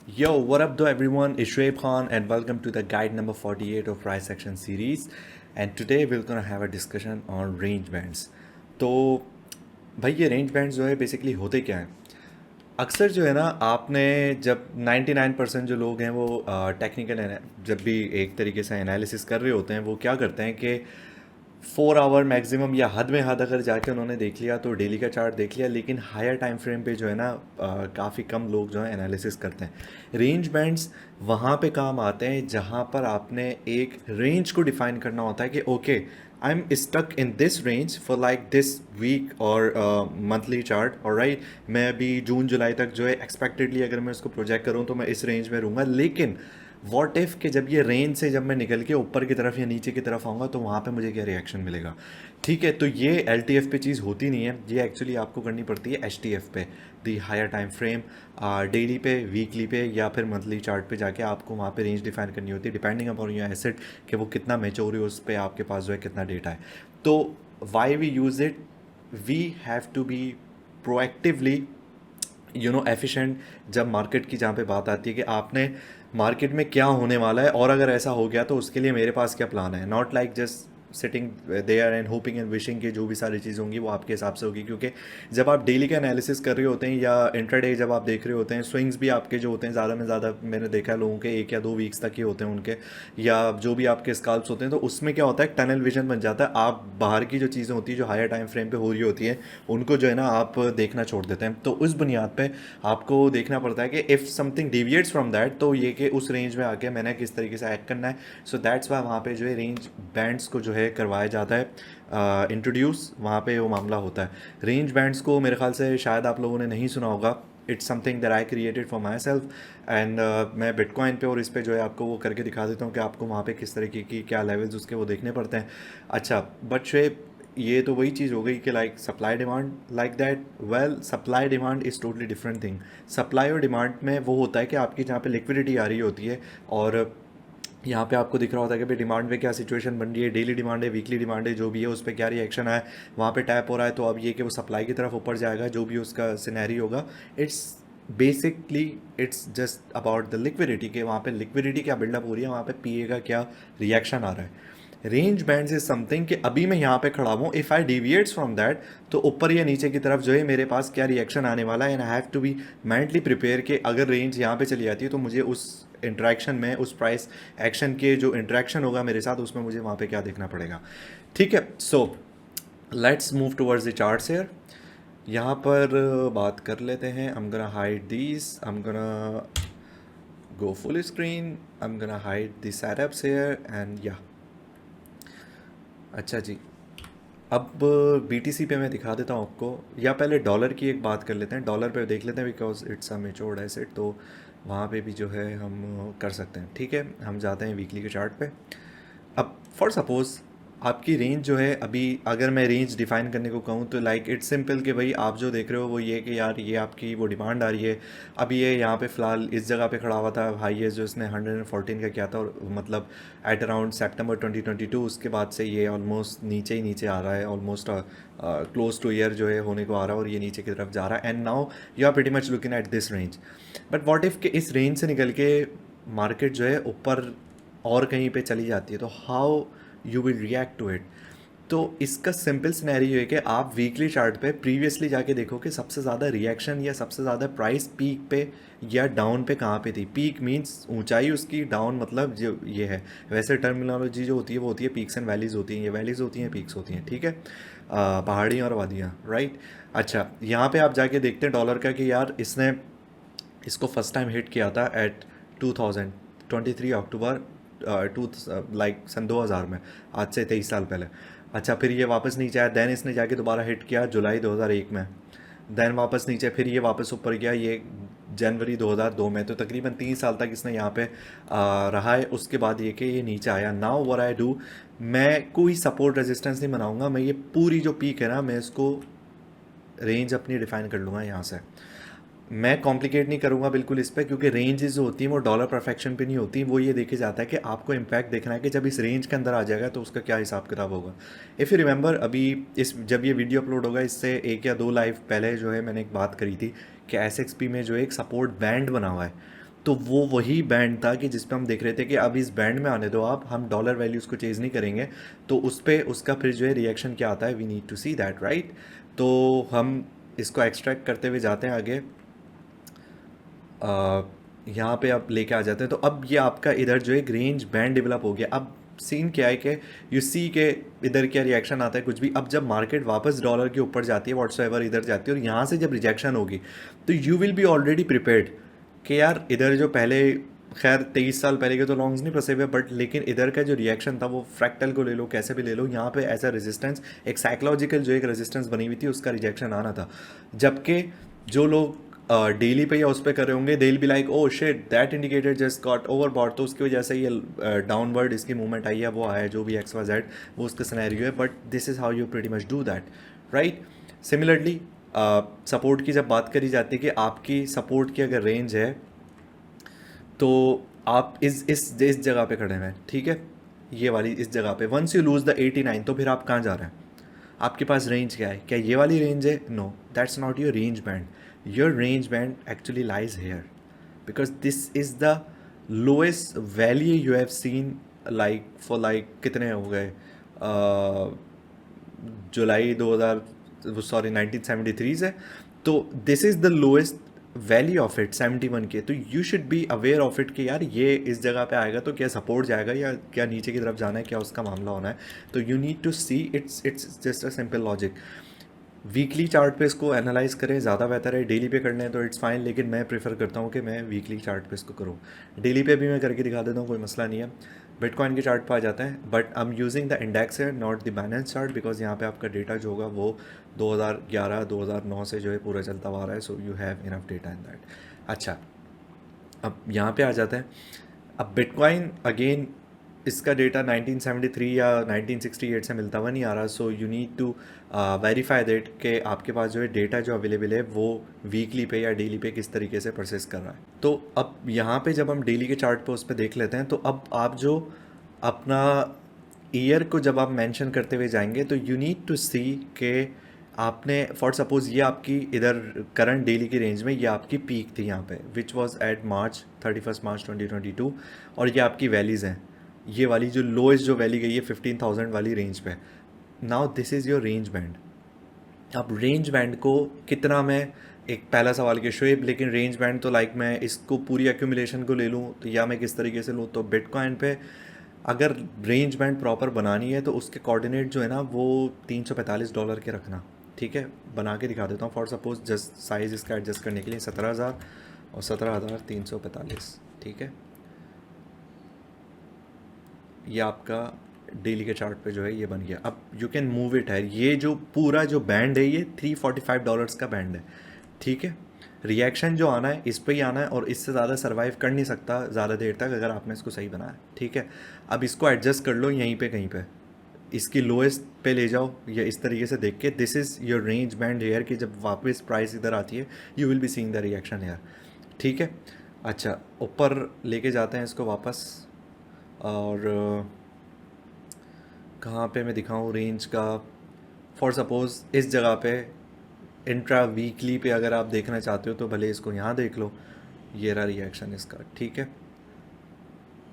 Yo, what up, though, everyone? It's Shoaib Khan, and welcome to the guide number 48 of price action series. And today we're gonna have a discussion on range bands. तो भाई ये range bands जो है basically होते क्या हैं? अक्सर जो है ना आपने जब 99% जो लोग हैं वो टेक्निकल जब भी एक तरीके से एनालिसिस कर रहे होते हैं वो क्या करते हैं कि 4 आवर मैक्सिमम या हद में हद अगर जाके उन्होंने देख लिया तो डेली का चार्ट देख लिया, लेकिन हायर टाइम फ्रेम पे जो है ना काफ़ी कम लोग जो है एनालिसिस करते हैं। रेंज बैंड्स वहाँ पे काम आते हैं जहाँ पर आपने एक रेंज को डिफाइन करना होता है कि okay, I am stuck in this range for like this week और मंथली चार्ट, और राइट मैं अभी जून जुलाई तक जो है एक्सपेक्टेडली अगर मैं उसको प्रोजेक्ट करूँ तो मैं इस रेंज में रहूँगा। लेकिन वॉट इफ़ कि जब ये रेंज से जब मैं निकल के ऊपर की तरफ या नीचे की तरफ आऊँगा तो वहाँ पे मुझे क्या रिएक्शन मिलेगा? ठीक है, तो ये एल पे चीज़ होती नहीं है, ये एक्चुअली आपको करनी पड़ती है एच पे, the higher time frame. Daily पे, वीकली पे या फिर मंथली चार्ट पे जाके आपको वहाँ पे रेंज डिफाइन करनी होती है डिपेंडिंग अपॉन योर एसेट कि वो कितना मेच्योर है, उस पर आपके पास जो है कितना डेटा है। तो why we use it, we have to be proactively efficient जब मार्केट की जहाँ पे बात आती है कि आपने मार्केट में क्या होने वाला है और अगर ऐसा हो गया तो उसके लिए मेरे पास क्या प्लान है। Not like just sitting there and hoping and wishing कि जो भी सारी चीज़ होंगी वो आपके हिसाब से होगी, क्योंकि जब आप डेली का एनालिसिस कर रहे होते हैं या इंट्राडे जब आप देख रहे होते हैं, स्विंग्स भी आपके जो होते हैं ज़्यादा में ज़्यादा मैंने देखा है लोगों के 1 या 2 वीक्स तक ही होते हैं उनके, या जो भी आपके स्काल्प्स होते हैं, तो उसमें क्या होता है टनल विजन बन जाता है। आप बाहर की जो चीज़ें होती है जो हायर टाइम फ्रेम पे हो रही होती हैं उनको जो है ना आप देखना छोड़ देते हैं। तो उस बुनियाद पे आपको देखना पड़ता है कि इफ़ समथिंग डिविएट्स फ्रॉम दैट तो ये कि उस रेंज में आके मैंने किस तरीके से एक्ट करना है। सो दैट्स वाई वहाँ पे जो है रेंज बैंड्स को जो है करवाया जाता है इंट्रोड्यूस, वहाँ पे वो मामला होता है। रेंज बैंड्स को मेरे ख्याल से शायद आप लोगों ने नहीं सुना होगा। It's something that I created for my self, and मैं बिटकॉइन पे और इस पे जो है आपको वो करके दिखा देता हूँ कि आपको वहाँ पे किस तरीके की क्या लेवल्स उसके वो देखने पड़ते हैं। अच्छा, बट शेप ये तो वही चीज़ हो गई कि like supply demand like that. Well, supply demand is totally different thing. Supply और डिमांड में वो होता है कि आपकी जहाँ पे लिक्विडिटी आ रही होती है और यहाँ पे आपको दिख रहा होता है कि भाई डिमांड में क्या सिचुएशन बन रही है, डेली डिमांड है, वीकली डिमांड है, जो भी है उस पर क्या रिएक्शन है, वहाँ पे टैप हो रहा है तो अब ये कि वो सप्लाई की तरफ ऊपर जाएगा, जो भी उसका सिनेरी होगा। It's basically it's just about the liquidity के वहाँ पे लिक्विडिटी क्या बिल्डअप हो रही है, वहाँ पे पीए का क्या रिएक्शन आ रहा है। रेंज बैंड्स इज समथिंग कि अभी मैं यहाँ पे खड़ा हूँ, इफ़ आई डिविएट्स फ्रॉम दैट तो ऊपर या नीचे की तरफ जो है मेरे पास क्या रिएक्शन आने वाला है, and I have to be mentally prepare कि अगर रेंज यहाँ पे चली जाती है तो मुझे उस इंट्रैक्शन में उस प्राइस एक्शन के जो इंट्रैक्शन होगा मेरे साथ उसमें मुझे वहाँ पे क्या देखना पड़ेगा। ठीक है, so let's move towards the charts here. यहाँ पर बात कर लेते हैं। I'm gonna hide these, I'm gonna go full screen, I'm gonna hide the setups here and yeah। अच्छा जी, अब BTC पे मैं दिखा देता हूँ आपको, या पहले डॉलर की एक बात कर लेते हैं। डॉलर पे देख लेते हैं because it's a matured asset, तो वहाँ पे भी जो है हम कर सकते हैं। ठीक है, हम जाते हैं वीकली के चार्ट पे। अब फॉर सपोज़ आपकी रेंज जो है, अभी अगर मैं रेंज डिफाइन करने को कहूँ तो लाइक इट्स सिंपल कि भाई आप जो देख रहे हो वो ये कि यार ये आपकी वो डिमांड आ रही है। अभी ये यहाँ पे फ़िलहाल इस जगह पे खड़ा हुआ था, हाईएस्ट जो इसने 114 का किया था, और मतलब एट अराउंड सितंबर 2022 उसके बाद से ये ऑलमोस्ट नीचे ही नीचे आ रहा है, ऑलमोस्ट क्लोज टू ईयर जो है होने को आ रहा है और ये नीचे की तरफ जा रहा है। And now you are pretty much looking at this range. But what if कि इस रेंज से निकल के मार्केट जो है ऊपर और कहीं पे चली जाती है, तो how you will react to it? तो इसका सिंपल सिनेरियो है कि आप वीकली चार्ट पे प्रीवियसली जाके देखो कि सबसे ज़्यादा रिएक्शन या सबसे ज़्यादा प्राइस पीक पे या डाउन पे कहाँ पे थी। पीक मींस ऊंचाई उसकी, डाउन मतलब जो ये है। वैसे टर्मिनोलॉजी जो होती है वो होती है पीक्स एंड वैलीज़ होती हैं, ये वैलीज़ होती हैं, पीक्स होती हैं। ठीक है, पहाड़ियाँ और वादियाँ, राइट। अच्छा, यहाँ पे आप जाके देखते हैं डॉलर का कि यार इसने इसको फर्स्ट टाइम हिट किया था एट 2023 अक्टूबर टू लाइक सन 2000 में, आज से 23 साल पहले। अच्छा, फिर ये वापस नीचे आया, देन इसने जाके दोबारा हिट किया जुलाई 2001 में, देन वापस नीचे, फिर ये वापस ऊपर गया ये जनवरी 2002 में। तो तकरीबन 3 साल तक इसने यहाँ पे रहा है। उसके बाद ये कि ये नीचे आया। नाउ व्हाट आई डू, मैं कोई सपोर्ट रेजिस्टेंस नहीं बनाऊंगा, मैं ये पूरी जो पीक है ना मैं इसको रेंज अपनी डिफाइन कर लूँगा यहाँ से। मैं कॉम्प्लिकेट नहीं करूँगा बिल्कुल इस पे, क्योंकि रेंजेस जो होती हैं वो डॉलर परफेक्शन पे नहीं होती। वो ये देखे जाता है कि आपको इम्पैक्ट देखना है कि जब इस रेंज के अंदर आ जाएगा तो उसका क्या हिसाब किताब होगा। इफ़ यू रिमेंबर, अभी इस जब ये वीडियो अपलोड होगा इससे 1 या 2 लाइव पहले जो है मैंने एक बात करी थी कि SXP में जो है एक सपोर्ट बैंड बना हुआ है। तो वो वही बैंड था कि जिस पे हम देख रहे थे कि अब इस बैंड में आने दो आप, हम डॉलर वैल्यूज़ को चेंज नहीं करेंगे। तो उस पे उसका फिर जो है रिएक्शन क्या आता है, we need to see that, right. तो हम इसको एक्सट्रैक्ट करते हुए जाते हैं आगे। यहाँ पे आप लेके आ जाते हैं। तो अब ये आपका इधर जो एक रेंज बैंड डेवलप हो गया। अब सीन क्या है कि यू सी के इधर क्या रिएक्शन आता है कुछ भी। अब जब मार्केट वापस डॉलर के ऊपर जाती है, व्हाट्सएवर इधर जाती है, और यहाँ से जब रिजेक्शन होगी तो you will B already prepared कि यार इधर जो पहले, खैर 23 साल पहले के तो लॉन्ग्स नहीं फंसे हुए, बट लेकिन इधर का जो रिएक्शन था वो फ्रैक्टल को ले लो, कैसे भी ले लो, यहाँ पे ऐसा रेजिस्टेंस, एक साइकोलॉजिकल जो एक रेजिस्टेंस बनी हुई थी, उसका रिजेक्शन आना था। जबकि जो लोग डेली पे या उस पर कर रहे होंगे, they will be like oh shit that indicator just got overbought, तो उसकी वजह से ये डाउनवर्ड इसकी मूवमेंट आई है, वो आया जो भी एक्स वाई जेड, वो उसका सिनेरियो है। But this is how you pretty much do that, right. Similarly support की जब बात करी जाती है कि आपकी सपोर्ट की अगर रेंज है तो आप इस जगह पे खड़े हैं, ठीक है, ये वाली इस जगह पे। वंस यू लूज़ द 89, तो फिर आप कहाँ जा रहे हैं, आपके पास रेंज क्या है, क्या ये वाली रेंज है? No, that's not your range band. Your range band actually lies here, because this is the lowest value you have seen, like for like कितने हो गए, जुलाई 2000, सॉरी 1973 से। तो this is the lowest value of it 71 के। तो you should be aware of it कि यार ये इस जगह पे आएगा तो क्या सपोर्ट जाएगा या क्या नीचे की तरफ जाना है, क्या उसका मामला होना है। तो you need to see, it's just a simple logic. Weekly chart पे इसको एनालाइज करें ज़्यादा बेहतर है। डेली पे करने हैं तो इट्स फाइन, लेकिन मैं प्रेफर करता हूँ कि मैं वीकली चार्ट पे इसको करूँ। डेली पे भी मैं करके दिखा देता हूँ, कोई मसला नहीं है। बिटकॉइन के चार्ट पे आ जाते हैं, but I am using the index है, not the balance chart, because यहाँ पे आपका डेटा जो होगा वो 2011-2009 से जो है पूरा चलता हुआ आ रहा है। So you have enough data in that. अच्छा, अब यहाँ पे आ जाते हैं। अब बिटकॉइन अगेन, इसका डेटा 1973 या 1968 से मिलता हुआ नहीं आ रहा। So you need to verify that कि आपके पास जो है डेटा जो अवेलेबल है वो वीकली पे या डेली पे किस तरीके से प्रोसेस कर रहा है। तो अब यहाँ पे जब हम डेली के चार्ट पे उस पर देख लेते हैं, तो अब आप जो अपना ईयर को जब आप मेंशन करते हुए जाएंगे तो यू नीड टू सी के आपने, फॉर सपोज ये आपकी इधर करंट डेली की रेंज में ये आपकी पीक थी यहाँ पे, विच वाज एट मार्च 31 मार्च 2022, और ये आपकी वैलीज़ हैं। ये वाली जो लोएस्ट जो वैली गई है 15,000 वाली रेंज पे। Now this is your range band. अब रेंज बैंड को कितना, मैं एक पहला सवाल के शुएब, लेकिन रेंज बैंड तो लाइक मैं इसको पूरी एक्यूमुलेशन को ले लूँ तो या मैं किस तरीके से लूँ, तो बिटकॉइन पे अगर रेंज बैंड प्रॉपर बनानी है तो उसके कोऑर्डिनेट जो है ना वो $345 के रखना, ठीक है। बना के दिखा देता हूँ। फॉर सपोज जस्ट साइज़ इसका एडजस्ट करने के लिए 17,000 और 17,345, ठीक है। ये आपका डेली के चार्ट पे जो है ये बन गया। अब यू कैन मूव इट है, ये जो पूरा जो बैंड है ये $345 का बैंड है, ठीक है। रिएक्शन जो आना है इस पे ही आना है, और इससे ज़्यादा सर्वाइव कर नहीं सकता ज़्यादा देर तक अगर आपने इसको सही बनाया, ठीक है। अब इसको एडजस्ट कर लो यहीं पे कहीं पे, इसकी लोएस्ट पे ले जाओ या इस तरीके से देख के, this is your range band here कि जब वापस प्राइस इधर आती है you will be seeing the reaction here, ठीक है। अच्छा, ऊपर लेके जाते हैं इसको वापस, और कहाँ पे मैं दिखाऊँ रेंज का। फॉर सपोज़ इस जगह पे इंट्रा वीकली पे अगर आप देखना चाहते हो तो भले इसको यहाँ देख लो, ये रहा रिएक्शन इसका, ठीक है।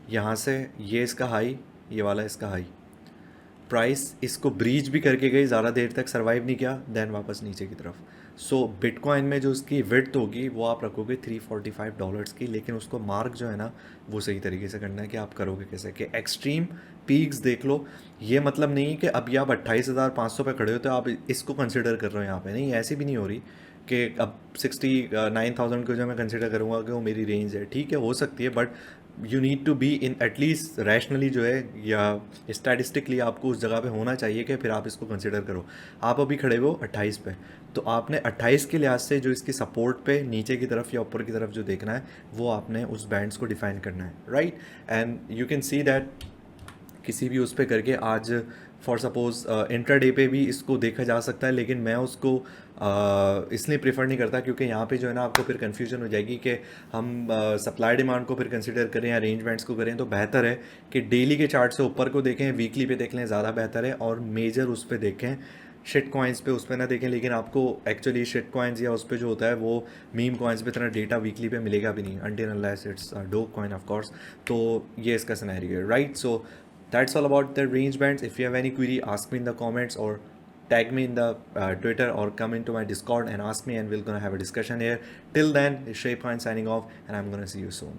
यहाँ से ये इसका हाई, ये वाला इसका हाई, प्राइस इसको ब्रीच भी करके गई, ज़्यादा देर तक सर्वाइव नहीं किया, देन वापस नीचे की तरफ। सो बिटकॉइन में जो उसकी विड्थ होगी वो आप रखोगे $345 की, लेकिन उसको मार्क जो है ना वो सही तरीके से करना है कि आप करोगे कैसे, कि एक्सट्रीम पीक्स देख लो। ये मतलब नहीं कि अभी आप 28,500 पे खड़े हो तो आप इसको कंसिडर कर रहे हो यहाँ पे, नहीं, ऐसी भी नहीं हो रही कि अब 69,000 को जो मैं कंसिडर करूँगा कि वो मेरी रेंज है, ठीक है, हो सकती है, but you need to be in at least rationally जो है या स्टैटिस्टिकली आपको उस जगह पे होना चाहिए कि फिर आप इसको कंसिडर करो। आप अभी खड़े हो 28 पे, तो आपने 28 के लिहाज से जो इसकी सपोर्ट पे नीचे की तरफ या ऊपर की तरफ जो देखना है वो आपने उस बैंड्स को डिफाइन करना है, right. And you can see that किसी भी उस पर करके आज फॉर सपोज़ इंट्राडे पे भी इसको देखा जा सकता है, लेकिन मैं उसको इसलिए प्रेफर नहीं करता क्योंकि यहाँ पे जो है ना आपको फिर कन्फ्यूजन हो जाएगी कि हम सप्लाई डिमांड को फिर कंसिडर करें या अरेंजमेंट्स को करें। तो बेहतर है कि डेली के चार्ट से ऊपर को देखें, वीकली पे देख लें, ज़्यादा बेहतर है, और मेजर उस पर देखें शिट कॉइन्स पे उस पर ना देखें, लेकिन आपको एक्चुअली शिट कॉइन्स या उस पर जो होता है वो मीम कॉइन्स पे इतना डेटा वीकली पे मिलेगा भी नहीं, until unless it's dope coin of course. तो ये इसका सिनेरियो है, right? So that's all about the range bands. If you have any query, ask me in the comments or tag me in the Twitter or come into my Discord and ask me, and we're gonna have a discussion here. Till then, it's Shay Khan signing off, and I'm gonna see you soon.